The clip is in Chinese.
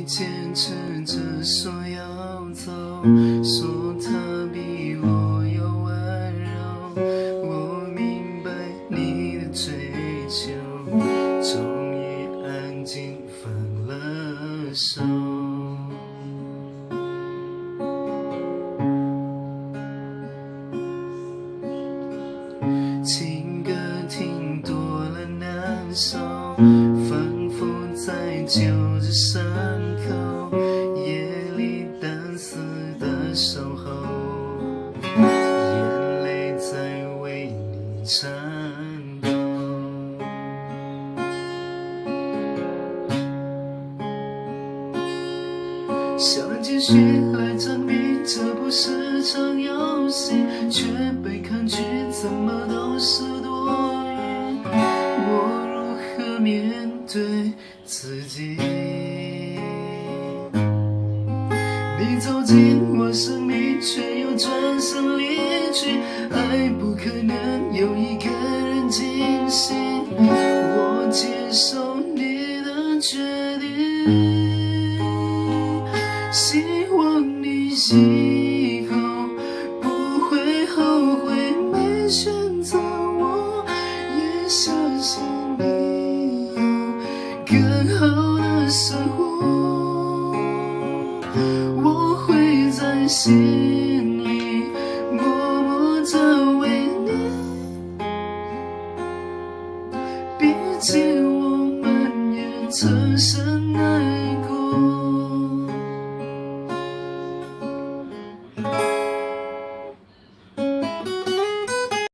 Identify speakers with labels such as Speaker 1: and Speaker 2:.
Speaker 1: 坚持着说要走，说他比我有温柔。我明白你的追求，终于安静放了手。情歌听多了难受，仿佛在揪着伤口，夜里单丝的守候，眼泪在为你颤抖。想继续来证明这不是场游戏，却被抗拒，怎么都是多余。我如何面对自己？你走进我生命，却又转身离去。爱不可能有一个人惊喜，我接受你的决定。希望你以后不会后悔没选择我，也相信你有更好的生活。我会在心里默默地为你，毕竟我们也曾深